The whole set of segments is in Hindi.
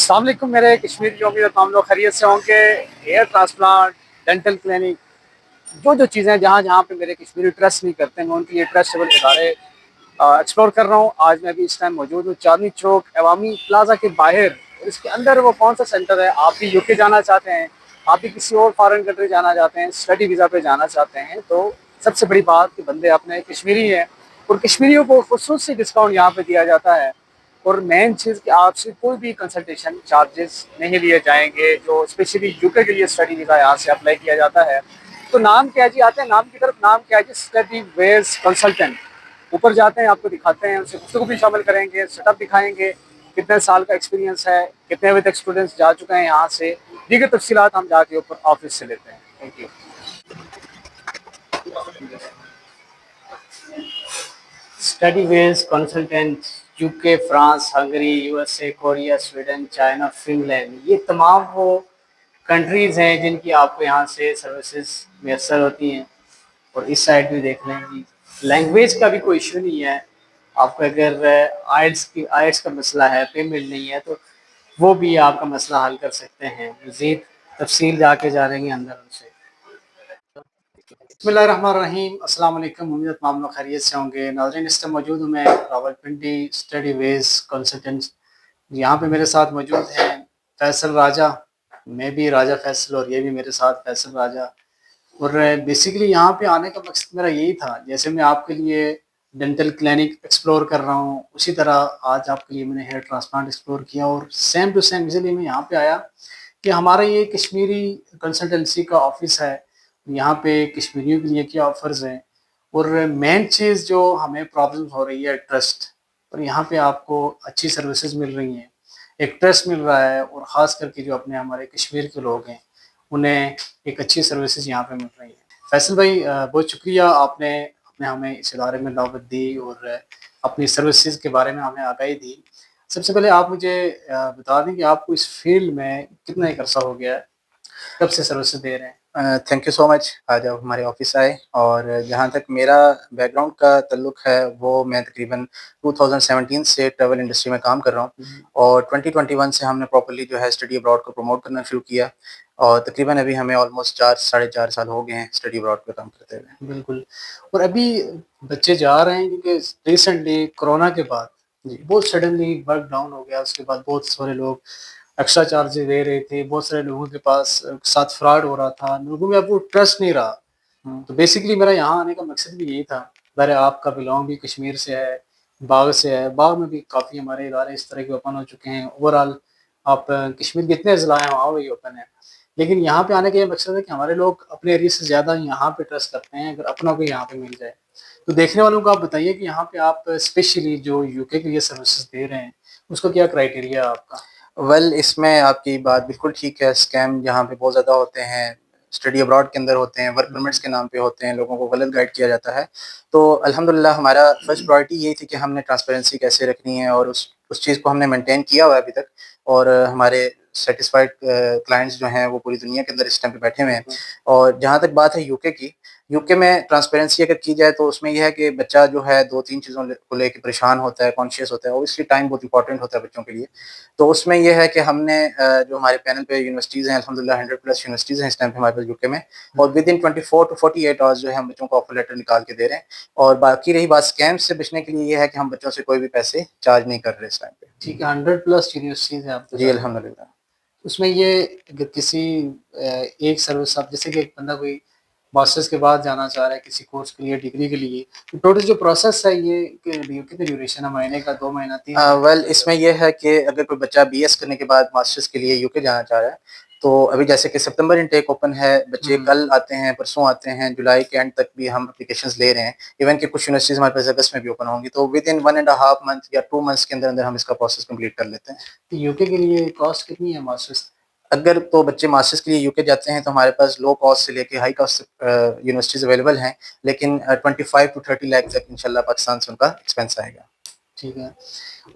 अस्सलाम वालेकुम मेरे कश्मीर की उम्मीद है हम लोग खैरियत से होंगे। हेयर ट्रांसप्लांट, डेंटल क्लिनिक, जो चीज़ें जहाँ जहाँ पे मेरे कश्मीरी ट्रस्ट नहीं करते हैं, मैं उनके लिए ट्रस्टेबल इदारे एक्सप्लोर कर रहा हूँ। आज मैं भी इस टाइम मौजूद हूँ चांदनी चौक अवामी प्लाजा के बाहर। और इसके अंदर वो कौन सा सेंटर है, आप भी यूके जाना चाहते हैं, आप भी किसी और फॉरेन कंट्री जाना चाहते हैं, स्टडी वीज़ा पे जाना चाहते हैं, तो सबसे बड़ी बात कि बंदे अपने कश्मीरी हैं और कश्मीरियों को खुसूसी डिस्काउंट यहाँ पे दिया जाता है। और मेन चीज़ कि आपसे कोई भी कंसल्टेशन चार्जेस नहीं लिए जाएंगे। जो स्पेशली यूके के लिए स्टडी वीज़ा यहाँ से अप्लाई किया जाता है, तो नाम क्या है जी, आते हैं नाम की तरफ। नाम क्या है जी, स्टडी वेज कंसल्टेंट। ऊपर जाते हैं, आपको दिखाते हैं, उनसे गुफ्तगू भी शामिल करेंगे, सेटअप दिखाएंगे, कितने साल का एक्सपीरियंस है, कितने अभी तक स्टूडेंट्स जा चुके हैं यहाँ से। दीगर तफसीलात हम जाके ऊपर ऑफिस से लेते हैं। Thank you. Study ways consultant, UK, France, Hungary, USA, Korea, Sweden, China, Finland, ये तमाम वो कंट्रीज़ हैं जिनकी आपको यहाँ से सर्विसेज मैसर होती हैं। और इस साइड भी देख लें जी, लैंग्वेज का भी कोई इशू नहीं है। आपको अगर आइट्स का मसला है, पेमेंट नहीं है, तो वो भी आपका मसला हल कर सकते हैं। मज़ीद तफसील जाके जानेंगे अंदर उनसे। बिस्मिल्लाहिर्रहमानिर्रहीम, अस्सलाम वालेकुम। उम्मीद है आप लोग खैरियत से होंगे। नाज़रीन, इस टाइम मौजूद हूँ मैं रावलपिंडी स्टडी वेज कंसल्टेंट्स। यहाँ पे मेरे साथ मौजूद हैं फैसल राजा। मैं भी राजा फैसल और ये भी मेरे साथ फैसल राजा। और बेसिकली यहाँ पे आने का मकसद मेरा यही था, जैसे मैं आपके लिए डेंटल क्लिनिक एक्सप्लोर कर रहा हूँ, उसी तरह आज आपके लिए मैंने हेयर ट्रांसप्लांट एक्सप्लोर किया। और सेम टू सेम इसलिए मैं यहाँ पे आया कि हमारा ये कश्मीरी कंसल्टेंसी का ऑफिस है। यहाँ पे कश्मीरियों के लिए क्या ऑफर्स हैं, और मेन चीज़ जो हमें प्रॉब्लम हो रही है ट्रस्ट पर, यहाँ पे आपको अच्छी सर्विसेज मिल रही हैं, एक ट्रस्ट मिल रहा है। और ख़ास करके जो अपने हमारे कश्मीर के लोग हैं, उन्हें एक अच्छी सर्विसेज यहाँ पे मिल रही हैं। फैसल भाई, बहुत शुक्रिया, आपने अपने हमें इस इदारे में दावत दी और अपनी सर्विसेज के बारे में हमें आगाही दी। सबसे पहले आप मुझे बता दें कि आपको इस फील्ड में कितना एक अरसा हो गया है, कब से सर्विसेज दे रहे हैं? Thank you so much. आज आप हमारे ऑफिस आए, और जहाँ तक मेरा बैकग्राउंड का ताल्लुक है, वो मैं तकरीबन 2017 से ट्रैवल इंडस्ट्री में काम कर रहा हूँ। और 2021 से हमने प्रॉपर्ली जो है स्टडी अब्रॉड को प्रमोट करना शुरू किया, और तकरीबन अभी हमें ऑलमोस्ट 4 साढ़े 4 साल हो गए हैं स्टडी अब्रॉड पे काम करते हुए। बिल्कुल। और अभी बच्चे जा रहे हैं क्योंकि रिसेंटली कोरोना के बाद जी। बहुत सडनली वर्क डाउन हो गया। उसके बाद बहुत सारे लोग एक्स्ट्रा चार्जेस दे रहे थे, बहुत सारे लोगों के पास साथ फ्रॉड हो रहा था, लोगों में अब वो ट्रस्ट नहीं रहा। हम्म। तो बेसिकली मेरा यहाँ आने का मकसद भी यही था। ज़ाहिर है आपका बिलोंग भी कश्मीर से है, बाग से है। बाग में भी काफ़ी हमारे इदारे इस तरह के ओपन हो चुके हैं। ओवरऑल आप कश्मीर के इतने ज़िला हैं वहाँ वही ओपन है। लेकिन यहाँ पे आने का ये मकसद है कि हमारे लोग अपने एरिया से ज़्यादा यहाँ पे ट्रस्ट करते हैं, अगर अपनों को यहाँ पे मिल जाए। तो देखने वालों को आप बताइए कि यहाँ पे आप स्पेशली जो यूके के लिए सर्विसेज दे रहे हैं, उसका क्या क्राइटेरिया है आपका? वेल, इसमें आपकी बात बिल्कुल ठीक है। स्कैम यहाँ पे बहुत ज़्यादा होते हैं, स्टडी अब्रॉड के अंदर होते हैं, वर्क परमिट्स के नाम पे होते हैं, लोगों को गलत गाइड किया जाता है। तो अल्हम्दुलिल्लाह हमारा फर्स्ट प्रायोरिटी यही थी कि हमने ट्रांसपेरेंसी कैसे रखनी है, और उस चीज़ को हमने मेंटेन किया हुआ है अभी तक। और हमारे सेटिस्फाइड क्लाइंट्स जो हैं वो पूरी दुनिया के अंदर इस टाइम पे बैठे हुए हैं। और जहाँ तक बात है यूके की, यूके में ट्रांसपेरेंसी अगर की जाए तो उसमें यह है कि बच्चा जो है 2-3 चीज़ों को लेके परेशान होता है, कॉन्शियस होता है। ऑब्वियसली टाइम बहुत इंपॉर्टेंट होता है बच्चों के लिए। तो उसमें ये है कि हमने जो हमारे पैनल पे यूनिवर्सिटीज़ हैं, अल्हम्दुलिल्लाह 100 प्लस यूनिवर्सिटीज़ हैं इस टाइम पे हमारे पास यूके में। और विद इन 24 टू 48 आवर्स जो है हम बच्चों को ऑफर लेटर निकाल के दे रहे हैं। और बाकी रही बात स्कैम से बचने के लिए, ये है कि हम बच्चों से कोई भी पैसे चार्ज नहीं कर रहे इस टाइम पे। ठीक है, 100 प्लस यूनिवर्सिटीज़ हैं आपके जी साथ। अल्हम्दुलिल्लाह। उसमें ये अगर किसी एक सर्विस, आप जैसे कि एक बंदा कोई मास्टर्स के बाद जाना चाह रहा है किसी कोर्स के लिए, डिग्री के लिए, तो टोटल जो प्रोसेस है ये कितने ड्यूरेशन है, महीने का, 2 महीना, 3 वेल, महीना? इसमें यह है कि अगर कोई बच्चा बीएस करने के बाद मास्टर्स के लिए यूके जाना चाह रहा है, तो अभी जैसे कि सितंबर इनटेक ओपन है, बच्चे कल आते हैं, परसों आते हैं, जुलाई के एंड तक भी हम एप्लीकेशंस ले रहे हैं। इवन कि कुछ यूनिवर्सिटीज हमारे पास अगस्त में भी ओपन होंगी, तो विद इन 1.5 मंथ या 2 मंथ्स के अंदर अंदर हम इसका प्रोसेस कंप्लीट कर लेते हैं। तो यूके के लिए कॉस्ट कितनी है मास्टर्स? अगर तो बच्चे मास्टर्स के लिए यूके जाते हैं, तो हमारे पास लो कॉस्ट से लेके हाई कॉस्ट यूनिवर्सिटीज अवेलेबल हैं, लेकिन 25 to 30 लाख तक इंशाल्लाह पाकिस्तान से उनका एक्सपेंस आएगा। ठीक है।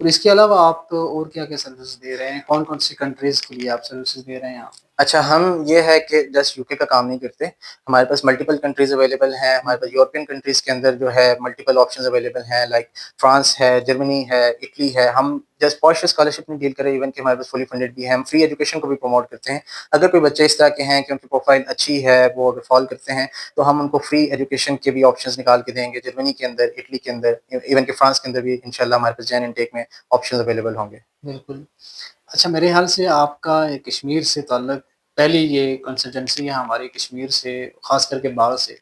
और इसके अलावा आप और क्या-क्या सर्विसेज दे रहे हैं? कौन-कौन सी कंट्रीज़ के लिए आप सर्विसेज दे रहे हैं यहाँ पे? अच्छा, हम ये है कि जस्ट यूके का काम नहीं करते, हमारे पास मल्टीपल कंट्रीज़ अवेलेबल हैं, हमारे पास यूरोपियन कंट्रीज़ के अंदर जो है मल्टीपल ऑप्शंस अवेलेबल हैं, लाइक फ्रांस है, जर्मनी है, इटली है। हम जस्ट पॉश स्कॉलरशिप नहीं डील कर रहे, इवन कि हमारे पास फुली फंडेड भी है, हम फ्री एजुकेशन को भी प्रमोट करते हैं। अगर कोई बच्चे इस तरह के हैं कि उनकी प्रोफाइल अच्छी है, वो अगर फॉल करते हैं, तो हम उनको फ्री एजुकेशन के भी ऑप्शंस निकाल के देंगे, जर्मनी के अंदर, इटली के अंदर, इवन कि फ्रांस के अंदर भी इंशाल्लाह हमारे पास जैन इनटेक में ऑप्शंस अवेलेबल होंगे। बिल्कुल। अच्छा, मेरे ख़्याल से आपका ये कश्मीर से ताल्लुक पहले ये कंसल्टेंसी है हमारी कश्मीर से, ख़ास करके बाढ़ से,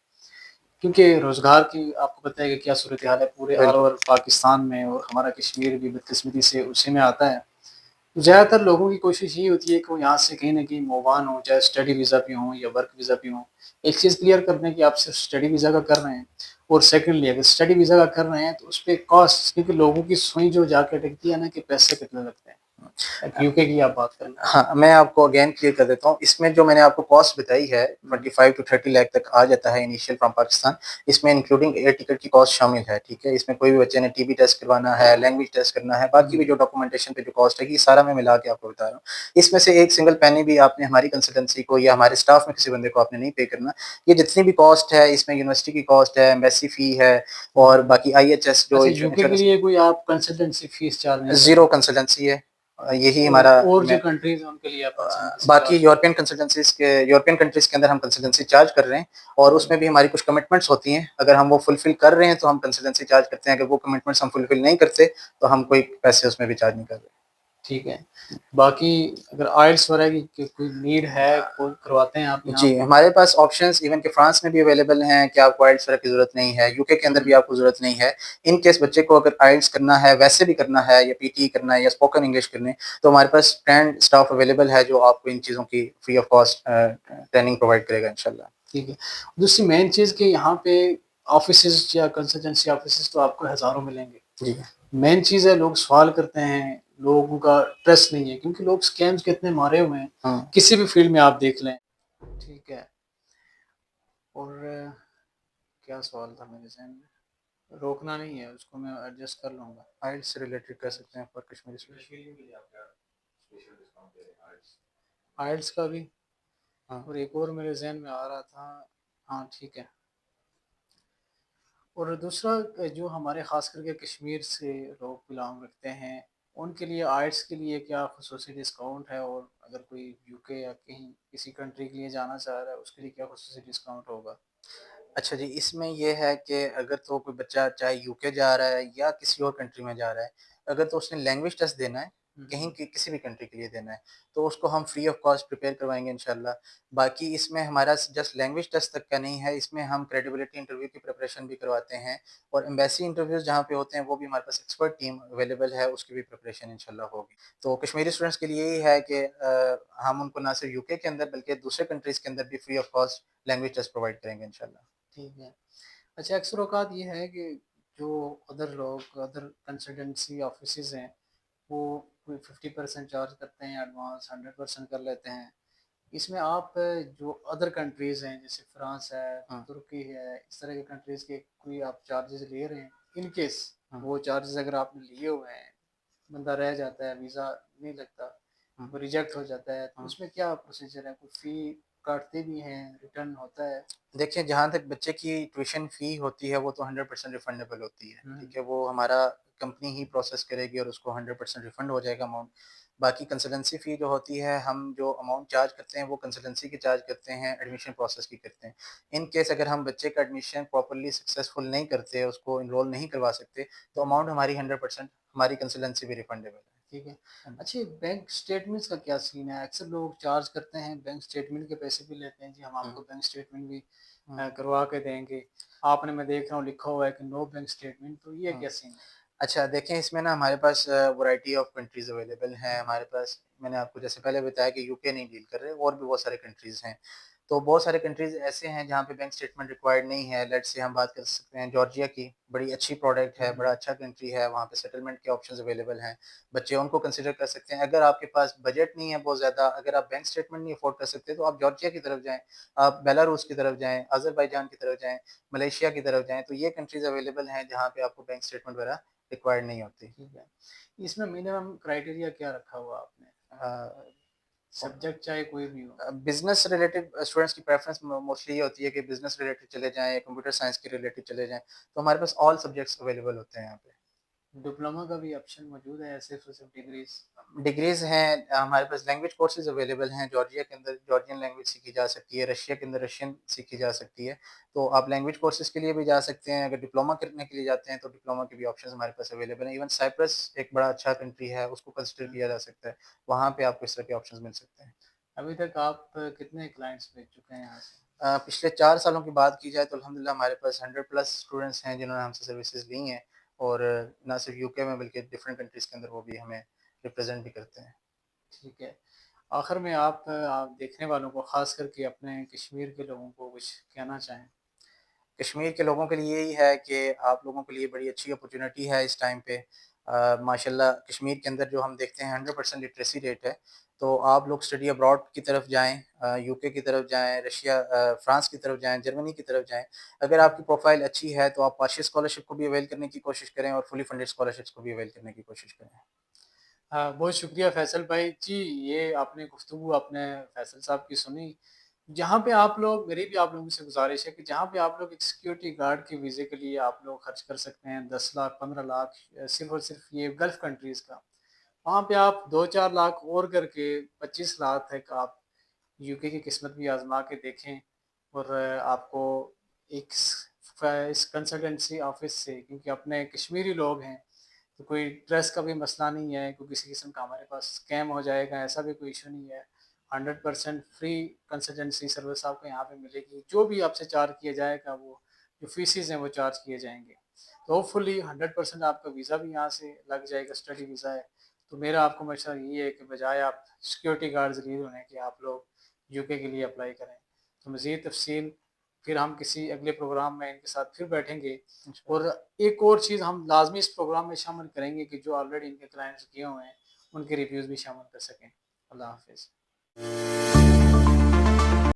क्योंकि रोज़गार की आपको पता है कि क्या सूरत-ए-हाल है पूरे ऑल बिल्कुल। ओवर पाकिस्तान में, और हमारा कश्मीर भी बदकिस्मती से उसी में आता है। ज़्यादातर लोगों की कोशिश ये होती है कि वो यहाँ से कहीं न कहीं मूव ऑन हो, चाहे स्टडी वीज़ा पे हों या वर्क वीज़ा पे हों। एक चीज़ क्लियर कर दें कि आप सिर्फ़ स्टडी वीज़ा का कर रहे हैं, और सेकंडली अगर स्टडी वीज़ा का कर रहे हैं तो उसपे कॉस्ट, क्योंकि लोगों की सुई जो जाके अटकती है ना कि पैसे कितने लगते हैं। एक यूके की आप बात कर लें। हाँ, मैं आपको अगेन क्लियर कर देता हूँ। इसमें जो मैंने आपको कॉस्ट बताई है, हुँ, 25 टू 30 लाख तक आ जाता है इनिशियल फ्रॉम पाकिस्तान। इसमें इंक्लूडिंग एयर टिकट की कॉस्ट शामिल है, ठीक है? इसमें कोई भी बच्चे ने टीबी टेस्ट करवाना है, लैंग्वेज टेस्ट करना है, बाकी भी हुँ। जो डॉक्यूमेंटेशन पे जो कॉस्ट है, ये सारा मैं मिला के आपको बता रहा हूँ। इसमें से एक सिंगल पैनी भी आपने हमारी कंसल्टेंसी को या हमारे स्टाफ में किसी बंदे को आपने नहीं पे करना। ये जितनी भी कॉस्ट है, इसमें यूनिवर्सिटी की कॉस्ट है, एम्बेसी फी है और हुँ। बाकी आईएचएस जो अच्छा, यूके के इंश्योरेंस, लिए कोई आप कंसल्टेंसी फीस चार्ज नहीं कर ज़ीरो रहे? कंसल्टेंसी है। यही और हमारा और जो मैं कंट्रीज़ हैं उनके लिए आप कंसल्टेंसी बाकी चार्ज कर रहे यूरोपियन कंट्रीज़ के अंदर हम कंसल्टेंसी चार्ज कर रहे हैं और हैं? उसमें भी हमारी कुछ कमिटमेंट्स होती हैं। अगर हम वो फुलफ़िल कर रहे हैं, तो हम कंसल्टेंसी चार्ज करते हैं। अगर वो कमिटमेंट्स हम फुलफ़िल नहीं करते, तो हम कोई पैसे उसमें भी चार्ज नहीं कर रहे। ठीक है। बाकी अगर आइल्स वगैरह की कोई नीड है, कोई करवाते हैं आप यहाँ जी, पे? हमारे पास ऑप्शंस इवन कि फ्रांस में भी अवेलेबल हैं कि आपको आइल्स वगैरह की ज़रूरत नहीं है, यूके के अंदर भी हुँ, आपको ज़रूरत नहीं है। इन केस बच्चे को अगर आइल्स करना है, वैसे भी करना है या पीटी करना है या स्पोकन इंग्लिश करनी है, तो हमारे पास ट्रेन्ड स्टाफ अवेलेबल है जो आपको इन चीज़ों की free of cost training provide करेगा इंशाल्लाह। ठीक है। दूसरी मेन चीज़ कि यहाँ पे ऑफ़िसेज़ या कंसल्टेंसी ऑफ़िसेज़ तो आपको हज़ारों मिलेंगे। जी। मेन चीज़ है लोग सवाल करते हैं, लोगों का ट्रस्ट नहीं है, क्योंकि लोग स्कैम्स के इतने मारे हुए हैं, हुँ। किसी भी फ़ील्ड में आप देख लें। ठीक है। और क्या सवाल था मेरे ज़हन में? रोकना नहीं है, उसको मैं एडजस्ट कर लूँगा। आइल्स से रिलेटेड कर सकते हैं फॉर कश्मीरी स्टूडेंट। आइल्स का भी, हाँ। और एक और मेरे ज़हन में आ रहा था। हाँ, ठीक है। और दूसरा जो हमारे ख़ास करके कश्मीर से लोग बिलॉन्ग रखते हैं, उनके लिए आइल्स के लिए क्या ख़ुसूसी डिस्काउंट है? और अगर कोई यूके या कहीं किसी कंट्री के लिए जाना चाह रहा है, उसके लिए क्या ख़ुसूसी डिस्काउंट होगा? अच्छा जी, इसमें ये है कि अगर तो कोई बच्चा चाहे यूके जा रहा है या किसी और कंट्री में जा रहा है, अगर तो उसने लैंग्वेज टेस्ट देना है, हुँ, कहीं हुँ। की किसी भी कंट्री के लिए देना है, तो उसको हम फ्री ऑफ कॉस्ट प्रिपेयर करवाएँगे इंशाल्लाह। बाकी इसमें हमारा जस्ट लैंग्वेज टेस्ट तक का नहीं है, इसमें हम क्रेडिबिलिटी इंटरव्यू की प्रिपरेशन भी करवाते हैं और एम्बेसी इंटरव्यूज़ जहाँ पे होते हैं, वो भी हमारे पास एक्सपर्ट टीम अवेलेबल है, उसकी भी प्रिपरेशन इंशाल्लाह होगी। तो कश्मीरी स्टूडेंट्स के लिए यही है कि हम उनको ना सिर्फ यूके के अंदर बल्कि दूसरे कंट्रीज़ के अंदर भी free of cost language test provide करेंगे इंशाल्लाह। ठीक है। अच्छा, अक्सर औक़ात ये है कि जो अदर लोग, अदर कंसल्टेंसी ऑफ़िसेज़ हैं, वो कोई 50% चार्ज करते हैं एडवांस, 100% कर लेते हैं। इसमें आप जो अदर कंट्रीज़ हैं, जैसे फ्रांस है, हाँ, तुर्की है, इस तरह के कंट्रीज़ के कोई आप चार्जेज़ ले रहे हैं? इन केस हाँ, वो चार्जेज़ अगर आपने लिए हुए हैं, बंदा रह जाता है, वीज़ा नहीं लगता, हाँ, वो रिजेक्ट हो जाता है, तो हाँ। उसमें क्या प्रोसीजर है? कोई फ़ी काटते भी हैं, रिटर्न होता है? देखिए, जहाँ तक बच्चे की ट्यूशन फ़ी होती है, वो तो 100% रिफ़ंडेबल होती है, हुँ, ठीक है? वो हमारा कंपनी ही प्रोसेस करेगी और उसको 100% रिफ़ंड हो जाएगा अमाउंट। बाकी कंसल्टेंसी फ़ी जो होती है, हम जो अमाउंट चार्ज करते हैं, वो कंसल्टेंसी की चार्ज करते हैं, एडमिशन प्रोसेस की करते हैं। इन केस अगर हम बच्चे का एडमिशन प्रॉपर्ली सक्सेसफुल नहीं करते, उसको एनरोल नहीं करवा सकते, तो हुँ। अमाउंट हमारी 100% हमारी कंसल्टेंसी भी रिफ़ंडेबल है। ठीक है। हाँ जी। अच्छा, ये बैंक स्टेटमेंट्स का क्या सीन है? अक्सर लोग चार्ज करते हैं, बैंक स्टेटमेंट के पैसे भी लेते हैं, जी हम हुँ, आपको बैंक स्टेटमेंट भी हुँ, करवा के देंगे। आपने, मैं देख रहा हूँ, लिखा हुआ है कि नो बैंक स्टेटमेंट, तो ये हुँ। क्या सीन है? अच्छा, देखें इसमें ना हमारे पास वैरायटी ऑफ कंट्रीज़ अवेलेबल हैं। हुँ, हमारे पास मैंने आपको जैसे पहले बताया कि यूके नहीं डील कर रहे और भी बहुत सारे कंट्रीज़ हैं। तो बहुत सारे कंट्रीज़ ऐसे हैं जहाँ पे बैंक स्टेटमेंट रिक्वायर्ड नहीं है। लेट्स से हम बात कर सकते हैं जॉर्जिया की, बड़ी अच्छी प्रोडक्ट है, हुँ, बड़ा अच्छा कंट्री है, वहाँ पे सेटलमेंट के ऑप्शंस अवेलेबल हैं। बच्चे उनको कंसिडर कर सकते हैं। अगर आपके पास बजट नहीं है बहुत ज़्यादा, अगर आप बैंक स्टेटमेंट नहीं अफ़ोर्ड कर सकते, तो आप जॉर्जिया की तरफ जाएँ, आप बेलारूस की तरफ जाएँ, अज़रबैजान की तरफ जाएँ, मलेशिया की तरफ जाएँ। तो ये कंट्रीज़ अवेलेबल हैं जहाँ पे आपको बैंक स्टेटमेंट वगैरह रिक्वायर्ड नहीं होती। ठीक है। इसमें मिनिमम क्राइटेरिया क्या रखा हुआ आपने? अ, सब्जेक्ट चाहे कोई भी हो। बिजनेस रिलेटेड स्टूडेंट्स की प्रेफरेंस मोस्टली ये होती है कि बिजनेस रिलेटेड चले जाएं, कंप्यूटर साइंस के रिलेटेड चले जाएं, तो हमारे पास ऑल सब्जेक्ट्स अवेलेबल होते हैं यहाँ पे। डिप्लोमा का भी ऑप्शन मौजूद है, सिर्फ डिग्रीज? डिग्रीज हैं हमारे पास, लैंग्वेज कोर्सेज अवेलेबल हैं। जॉर्जिया के अंदर जॉर्जियन लैंग्वेज सीखी जा सकती है, रशिया के अंदर रशियन सीखी जा सकती है। तो आप लैंग्वेज कोर्सेज के लिए भी जा सकते हैं। अगर डिप्लोमा करने के लिए जाते हैं तो डिप्लोमा के भी ऑप्शंस हमारे पास अवेलेबल हैं। इवन साइप्रस एक बड़ा अच्छा कंट्री है, उसको कंसिडर किया जा सकता है। वहाँ पे आपको इस तरह के ऑप्शंस मिल सकते हैं। अभी तक आप कितने क्लाइंट्स भेज चुके हैं यहाँ से? पिछले 4 सालों की बात की जाए तो अल्हम्दुलिल्लाह हमारे पास 100 प्लस स्टूडेंट्स हैं जिन्होंने हमसे सर्विसेज ली हैं, और ना सिर्फ यूके में बल्कि डिफरेंट कंट्रीज़ के अंदर वो भी हमें रिप्रेज़ेंट भी करते हैं। ठीक है। आखिर में आप देखने वालों को, ख़ास करके अपने कश्मीर के लोगों को कुछ कहना चाहें? कश्मीर के लोगों के लिए यही है कि आप लोगों के लिए बड़ी अच्छी अपॉर्चुनिटी है इस टाइम पे। माशाल्लाह कश्मीर के अंदर जो हम देखते हैं 100% लिटरेसी रेट है, तो आप लोग स्टडी अब्रॉड की तरफ जाएँ, यूके की तरफ जाएँ, रशिया फ्रांस की तरफ जाएँ, जर्मनी की तरफ जाएँ। अगर आपकी प्रोफ़ाइल अच्छी है तो आप पार्शियल स्कॉलरशिप को भी अवेल करने की कोशिश करें और फुली फंडेड स्कॉलरशिप्स को भी अवेल करने की कोशिश करें। बहुत शुक्रिया फ़ैसल भाई। जी, ये आपने गुफ्तगू आपने फ़ैसल साहब की सुनी। जहाँ पे आप लोग, मेरी भी आप लोगों से गुज़ारिश है कि जहाँ पे आप लोग एक सिक्योरिटी गार्ड के वीज़े के लिए आप लोग खर्च कर सकते हैं 10 लाख, 15 लाख, सिर्फ़ और सिर्फ़ ये गल्फ़ कंट्रीज़ का। वहाँ पे आप 2-4 लाख और करके 25 लाख तक आप यूके की किस्मत भी आज़मा के देखें। और आपको एक इस कंसल्टेंसी ऑफ़िस से, क्योंकि अपने कश्मीरी लोग हैं, तो कोई ट्रस्ट का भी मसला नहीं है, कोई किसी किस्म का हमारे पास स्कैम हो जाएगा ऐसा भी कोई इशू नहीं है। 100% फ्री कंसल्टेंसी सर्विस आपको यहाँ पे मिलेगी। जो भी आपसे चार्ज किया जाएगा, वो जो फीसेस हैं वो चार्ज किए जाएंगे। तो होपफुली 100% आपका वीज़ा भी यहाँ से लग जाएगा, स्टडी वीज़ा है। तो मेरा आपको मशवरा यही है कि बजाय आप सिक्योरिटी गार्ड रिलीज होने के, आप लोग यूके के लिए अप्लाई करें। तो मज़ीद तफसील फिर हम किसी अगले प्रोग्राम में इनके साथ फिर बैठेंगे। और एक और चीज़ हम लाजमी इस प्रोग्राम में शामिल करेंगे कि जो ऑलरेडी इनके क्लाइंट्स किए हुए हैं, उनके रिव्यूज़ भी शामिल कर सकें। अल्लाह हाफिज़।